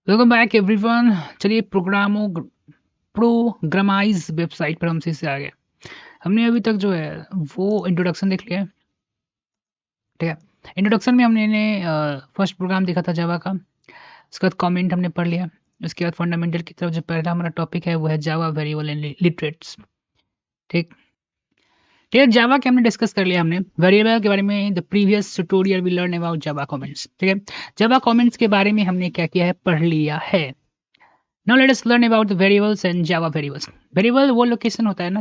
Welcome back everyone. चलिए प्रोग्रामाइज website पर हम फिर से आ गए। हमने अभी तक जो है वो इंट्रोडक्शन देख लिया है। ठीक है, इंट्रोडक्शन में हमने फर्स्ट प्रोग्राम देखा था जावा का। उसके बाद कमेंट हमने पढ़ लिया। उसके बाद फंडामेंटल की तरफ जो पहला हमारा टॉपिक है वो है जावा वेरिएबल एंड लिटरेट्स। ठीक ठीक है, जावा के हमने डिस्कस कर लिया। हमने वेरिएबल के बारे में the previous tutorial we learn about Java comments. ठीक है, जावा कमेंट्स के बारे में हमने क्या किया है, पढ़ लिया है। Now let us learn about the variables and Java variables. Variable वो लोकेशन होता है ना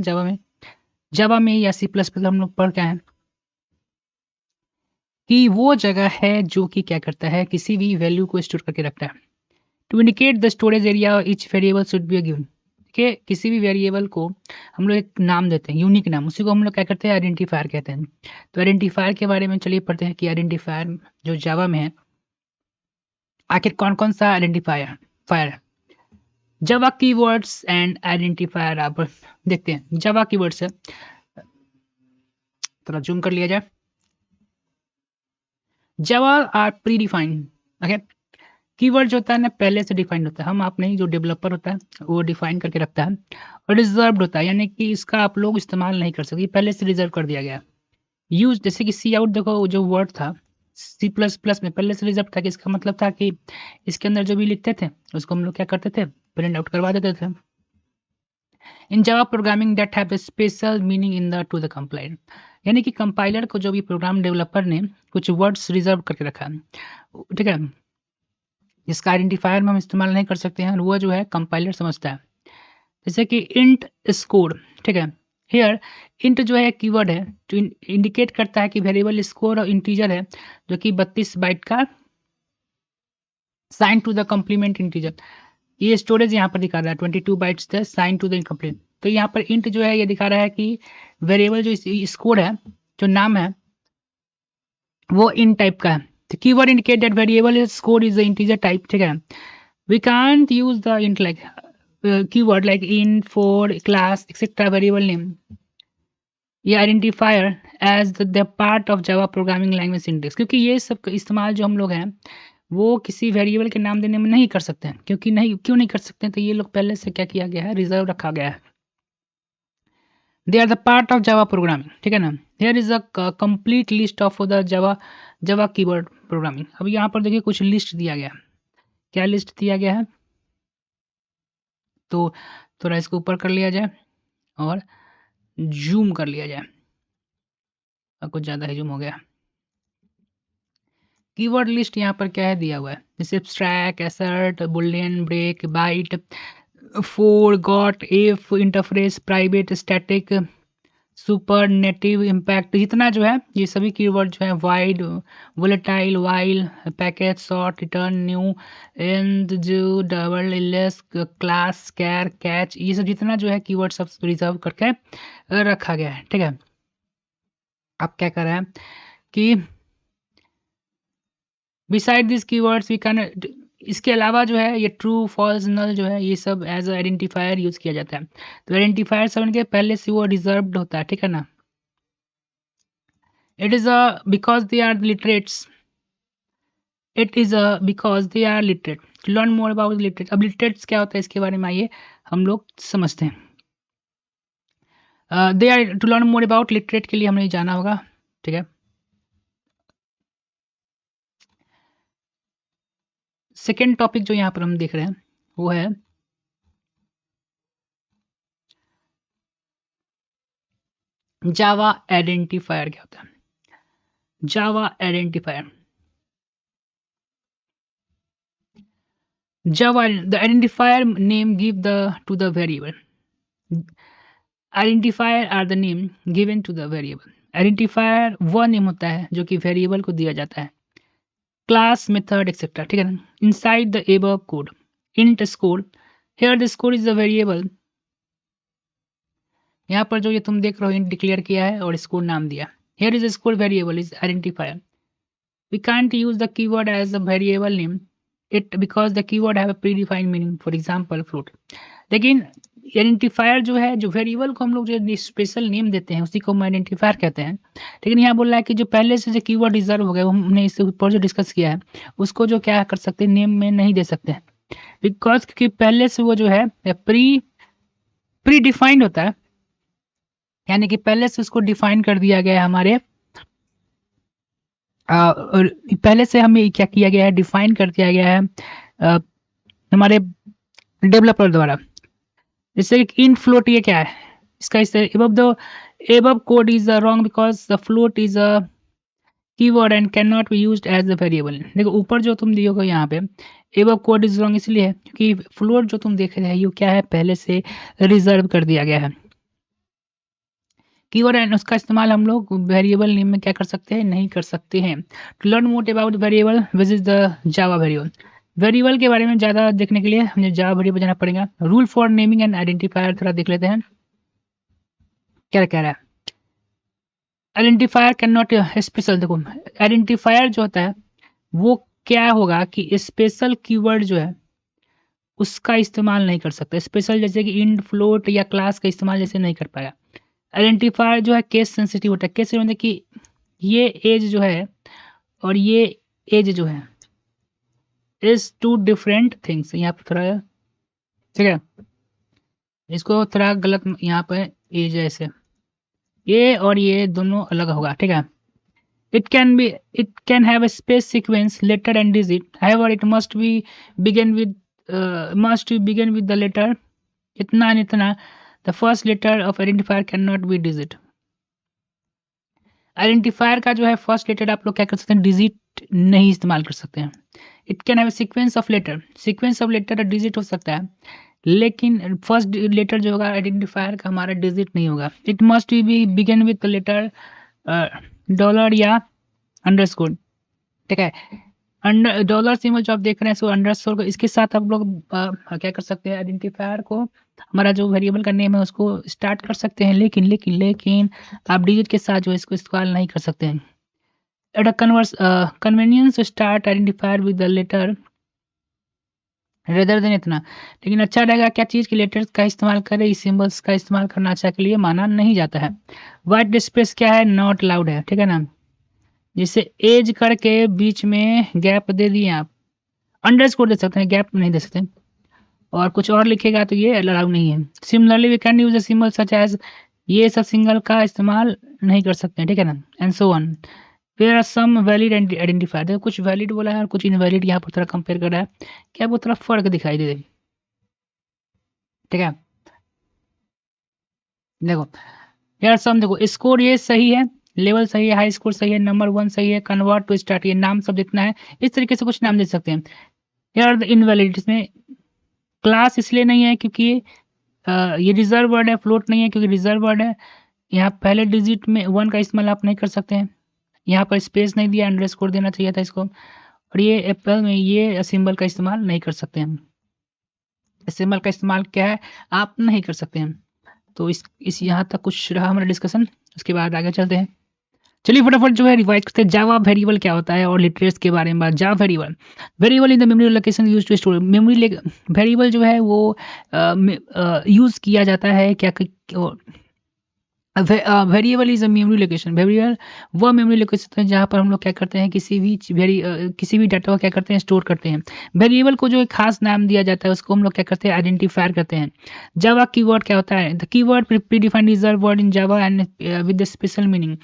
जावा में या सी प्लस प्लस हम लोग पढ़ क्या है कि वो जगह है जो कि क्या करता है, किसी भी वैल्यू को स्टोर करके रखता है। To indicate the storage area each variable should be given. कि किसी भी वेरिएबल को हम लोग एक नाम देते हैं, यूनिक नाम, उसी को हम लोग क्या करते हैं, आइडेंटिफायर कहते हैं। तो आइडेंटिफायर के बारे में चलिए पढ़ते हैं कि आइडेंटिफायर जो जावा में है आखिर कौन कौन सा आइडेंटिफायर फायर है। जावा कीवर्ड्स एंड आइडेंटिफायर आप देखते हैं। जावा कीवर्ड्स है, थोड़ा जूम कर लिया जाए। Java are predefined. Okay, keyword जो होता है ना पहले से डिफाइंड होता है, हम आप नहीं, जो डेवलपर होता है वो डिफाइन करके रखता है। और रिजर्व्ड होता है, यानी कि इसका आप लोग इस्तेमाल नहीं कर सकते, पहले से रिजर्व कर दिया गया है। यूज जैसे कि सी आउट, देखो जो वर्ड था सी प्लस प्लस में पहले से रिजर्व था, कि इसका मतलब था कि इसके अंदर जो भी लिखते थे उसको हम लोग क्या करते थे, प्रिंट आउट करवा देते थे। In Java programming that have special meaning in the to the compiler, यानी कि कंपाइलर को जो भी प्रोग्राम डेवलपर ने कुछ वर्ड्स रिजर्व करके रखा है, ठीक है, जिसका आइडेंटिफायर में हम इस्तेमाल नहीं कर सकते हैं, और वो जो है कंपाइलर समझता है। जैसे कि इंट स्कोर, ठीक है, हियर इंट जो है कीवर्ड है जो इंडिकेट करता है कि वेरिएबल स्कोर और इंटीजर है जो कि 32 बाइट का sign to the complement integer. ये स्टोरेज यहाँ पर दिखा रहा है 22 bytes the sign to the incomplete. तो यहाँ पर इंट जो है ये दिखा रहा है कि वेरिएबल जो स्कोर है, जो नाम है, वो इन टाइप का है। तो keyword indicate that variable score is the integer type. ठीक है, we can't use the int like keyword like int for class etc variable name या identifier as the part of java programming language syntax, क्योंकि ये सब का इस्तेमाल जो हम लोग हैं वो किसी वेरिएबल के नाम देने में नहीं कर सकते हैं। क्योंकि नहीं, क्यों नहीं कर सकते हैं, तो ये लोग पहले से क्या किया गया है, रिजर्व रखा गया है। They are the part of Java programming. ठीक है ना, here is a complete list of the Java keyword programming. अब यहाँ पर देखिए कुछ लिस्ट दिया गया है। क्या लिस्ट दिया गया है, तो थोड़ा इसको ऊपर कर लिया जाए और जूम कर लिया जाए। अब कुछ ज़्यादा ही जूम हो गया। कीवर्ड लिस्ट यहाँ पर क्या है दिया हुआ है, जैसे struct, assert, boolean, break, byte, for, goto, if, interface, private, static, super, native, impact, जितना जो है ये सभी कीवर्ड जो है, void, volatile, while, package, short, return, new, and, जो, double, less, class, char, catch, ये सब जितना जो है कीवर्ड सब रिजर्व करके रखा गया है। ठीक है, अब क्या कर रहे हैं कि beside this keywords we can, इसके अलावा जो है ये ट्रू, फॉल्स, नल जो है ये सब एज आइडेंटिफायर यूज किया जाता है। तो आइडेंटिफायर समझ के पहले से वो रिजर्व्ड होता है। ठीक है ना, it is a because they are literates, it is a because they are literate. To learn more about literate, अब लिटरेट्स क्या होता है इसके बारे में आइए हम लोग समझते हैं। They are, to learn more about literate के लिए हमें जाना होगा। ठीक है, सेकेंड टॉपिक जो यहाँ पर हम देख रहे हैं वो है जावा आइडेंटिफायर। क्या होता है जावा identifier? Java, the identifier name give the to the variable. Identifier are the name given to the variable. Identifier वो नेम होता है जो कि वेरिएबल को दिया जाता है, क्लास, मेथड एक्सेट्रा। ठीक है ना, inside the above code, int score, here the score is the variable. यहाँ पर जो ये तुम देख रहे हो इंट डिक्लेयर किया है और स्कोर नाम दिया। Here is score variable is identifier. We can't use the keyword as a variable name it because the keyword have a predefined meaning, for example float। लेकिन आइडेंटिफायर जो है, जो वेरिएबल को हम लोग जो स्पेशल नेम देते हैं उसी को हम आइडेंटिफायर कहते हैं। लेकिन यहाँ बोल रहा है कि जो पहले से जो कीवर्ड रिजर्व हो गया, हमने इससे ऊपर जो डिस्कस किया है उसको जो क्या कर सकते हैं, नेम में नहीं दे सकते हैं। बिकॉज क्योंकि पहले से वो जो है प्री डिफाइंड होता है, यानी कि पहले से उसको डिफाइन कर दिया गया है हमारे और पहले से हमें क्या किया गया है, डिफाइन कर दिया गया है हमारे डेवलपर द्वारा। जैसे कि इन फ्लोट ये क्या है, इसका इस above code is wrong because the float is a keyword and cannot be used as a variable। देखो ऊपर जो तुम दियोगे यहाँ पे above code is wrong इसलिए है क्योंकि फ्लोट जो तुम देख रहे हैं ये क्या है, पहले से रिजर्व कर दिया गया है। कीवर्ड एंड उसका इस्तेमाल हम लोग वेरिएबल नेम में क्या कर सकते हैं, नहीं कर सकते हैं। To learn more about variable which is the Java variable. Variable के बारे में ज़्यादा देखने के लिए हमें जावा वेरिएबल जाना पड़ेगा। Rule for naming and identifier थोड़ा देख लेते हैं क्या कह रहा है। आइडेंटिफायर कैन नॉट स्पेशल, देखो आइडेंटिफायर जो होता है वो क्या होगा कि स्पेशल कीवर्ड जो है उसका इस्तेमाल नहीं कर सकता। स्पेशल जैसे कि इंट फ्लोट या क्लास का इस्तेमाल जैसे नहीं कर पाएगा। आइडेंटिफायर जो है केस सेंसिटिव होता है। केस सेंसिटिव मतलब कि ये एज जो है और ये एज जो है इज टू डिफरेंट थिंग्स। यहाँ पे थोड़ा ठीक है, इसको थोड़ा गलत यहाँ पे एज है ऐसे, ये और ये दोनों अलग होगा, ठीक है। it can have a space sequence letter and digit, however it must begin with the letter इतना and इतना। the first letter of identifier cannot be digit। Identifier का जो है फर्स्ट लेटर आप लोग क्या कर सकते हैं, डिजिट नहीं इस्तेमाल कर सकते हैं। It can have sequence of letter, sequence of letter digit हो सकता है, लेकिन फर्स्ट लेटर जो होगा आइडेंटिफायर का हमारा डिजिट नहीं होगा। It must be begin with letter dollar या अंडरस्कोर, ठीक है। डॉलर सिंबल जो आप देख रहे हैं सो अंडरस्कोर को इसके साथ आप लोग क्या कर सकते हैं, आइडेंटिफायर को हमारा जो वेरिएबल का नेम है उसको स्टार्ट कर सकते हैं, लेकिन आप डिजिट के साथ जो है इसको इस्तेमाल नहीं कर सकते हैं। At a convenience start identifier with the letter rather than इतना, लेकिन अच्छा रहेगा क्या चीज़ की लेटर्स का इस्तेमाल करें, इस सिंबल्स का इस्तेमाल करना अच्छा के लिए माना नहीं जाता है। वाइट स्पेस क्या है, नॉट अलाउड है, ठीक है ना। जैसे एज करके बीच में गैप दे दिए आप, अंडरस्कोर दे सकते हैं, गैप नहीं दे सकते, और कुछ और लिखेगा तो ये अलाउ नहीं है। Similarly we can use a symbol such as, ये सब सिंगल का इस्तेमाल नहीं कर सकते हैं, ठीक है ना, and so on. There are some valid identifier, देखो कुछ वैलिड बोला है और कुछ इनवैलिड यहाँ पर थोड़ा कंपेयर कर रहा है, क्या वो थोड़ा फर्क दिखाई दे, ठीक है। देखो यार सम, देखो स्कोर ये सही है, लेवल सही है, हाई स्कोर सही है, नंबर 1 सही है, कन्वर्ट टू स्टार्ट ये नाम सब जितना है, इस तरीके से कुछ नाम दे सकते हैं। यार इनवैलिड, इसमें क्लास इसलिए नहीं है क्योंकि ये रिजर्व वर्ड है, फ्लोट नहीं है क्योंकि रिजर्व वर्ड है। यहाँ पहले डिजिट में 1 का इस्तेमाल आप नहीं कर सकते हैं, यहाँ पर स्पेस नहीं दिया, अंडरस्कोर देना चाहिए था इसको, और ये एप्पल में ये सिंबल का इस्तेमाल नहीं कर सकते हैं। सिंबल का इस्तेमाल क्या है, आप नहीं कर सकते हैं। तो इस यहाँ तक कुछ रहा हमारा डिस्कशन, उसके बाद आगे चलते हैं। चलिए फटाफट जो है रिवाइज करते हैं जावा वेरिएबल क्या होता है और लिटरेट्स के बारे में बात। Java variable in the memory location use to store, memory variable जो है वो यूज किया जाता है क्या, variable is a memory location. Variable वह मेमोरी लोकेशन है जहाँ पर हम लोग क्या करते हैं, किसी भी डाटा को क्या करते हैं, स्टोर करते हैं। वेरिएबल को जो एक खास नाम दिया जाता है उसको हम लोग क्या करते हैं, आइडेंटिफायर करते हैं। जावा कीवर्ड क्या होता है, the keyword predefined reserve word in Java and with special meaning.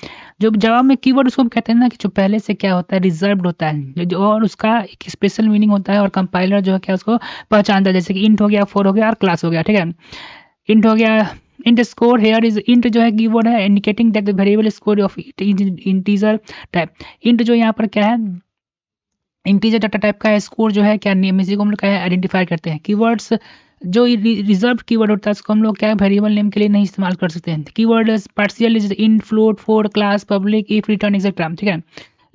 जो जावा में कीवर्ड उसको हम कहते हैं ना कि जो पहले से क्या होता है, रिजर्व्ड होता है और उसका एक स्पेशल मीनिंग होता है, और कंपाइलर जो है क्या उसको पहचानता है, जैसे कि इंट हो गया, फोर हो गया और क्लास हो गया, ठीक है। इंट हो गया, int score here is int जो है कीवर्ड है indicating that the variable score of integer type. Int जो यहाँ पर क्या है, इंटीजर डाटा टाइप का है, स्कोर जो है क्या नेम, इसी को हम लोग क्या है आइडेंटिफाई करते हैं। कीवर्ड्स जो रिजर्व कीवर्ड होता है उसको हम लोग क्या है वेरिएबल नेम के लिए नहीं इस्तेमाल कर सकते हैं। Keyword partial is in, float, four, class, public, if, return, etcetera, ठीक है।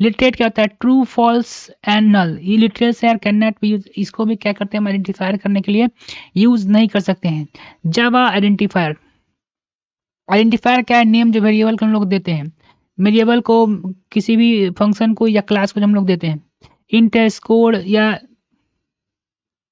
लिटरेट क्या होता है, ट्रू, फॉल्स एंड नल। ये लिटरेट है, कैन नॉट बी यूज, इसको भी क्या करते हैं हम आइडेंटिफायर करने के लिए यूज नहीं कर सकते हैं। जावा आइडेंटिफायर, आइडेंटिफायर क्या है, नेम जो वेरिएबल को हम लोग देते हैं, वेरिएबल को किसी भी फंक्शन को या क्लास को जो हम लोग देते हैं। इंट स्कोर, या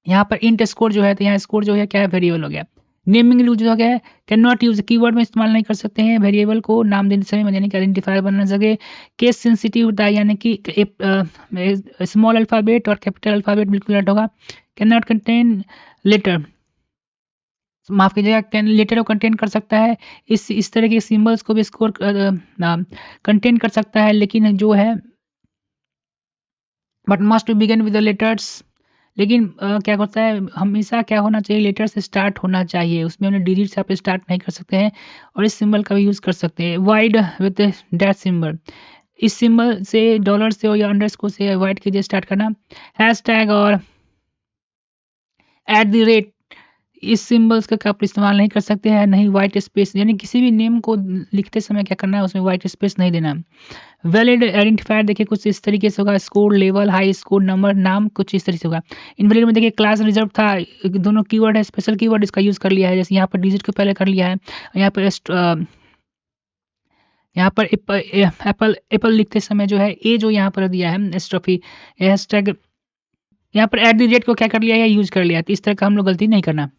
यहाँ पर इंट स्कोर जो है तो यहाँ स्कोर जो है क्या है, वेरिएबल हो गया। नेमिंग यूज हो गया है, कैन नॉट यूज, कीवर्ड में इस्तेमाल नहीं कर सकते हैं वेरिएबल को नाम देने समय में, यानी कि आइडेंटिफायर बना सके। केस सेंसिटिव होता है, यानी कि स्मॉल अल्फाबेट और कैपिटल अल्फाबेट बिल्कुल अलग होगा। कैन नॉट कंटेन लेटर, माफ कीजिएगा, कैन लेटर को कंटेन कर सकता है, इस तरह के सिंबल्स को भी स्कोर कंटेन कर सकता है, लेकिन जो है but must begin with the letters, लेकिन क्या होता है हमेशा क्या होना चाहिए, लेटर से स्टार्ट होना चाहिए, उसमें हमने डिजिट से आप स्टार्ट नहीं कर सकते हैं, और इस सिंबल का भी यूज़ कर सकते हैं। वाइड विद डैश सिंबल, इस सिंबल से डॉलर से हो या अंडरस्कोर से वाइड कीजिए स्टार्ट करना। हैशटैग और एट द रेट, इस सिंबल्स का आप इस्तेमाल नहीं कर सकते हैं, नहीं वाइट स्पेस, यानी किसी भी नेम को लिखते समय क्या करना है, उसमें वाइट स्पेस नहीं देना। वैलिड आइडेंटिफायर देखिए कुछ इस तरीके से होगा, score, level, high score, number, नाम, कुछ इस तरीके से होगा। इनवैलिड में देखिए क्लास रिजर्व था, दोनों कीवर्ड है, स्पेशल कीवर्ड इसका यूज़ कर लिया है, जैसे यहाँ पर डिजिट को पहले कर लिया है, यहाँ पर एप्पल एप्पल लिखते समय जो है ए जो यहाँ पर दिया है एस्ट्रोफी हैशटैग, यहाँ पर एट द रेट को क्या कर लिया है, यूज़ कर लिया है, तो इस तरह का हम लोग गलती नहीं करना।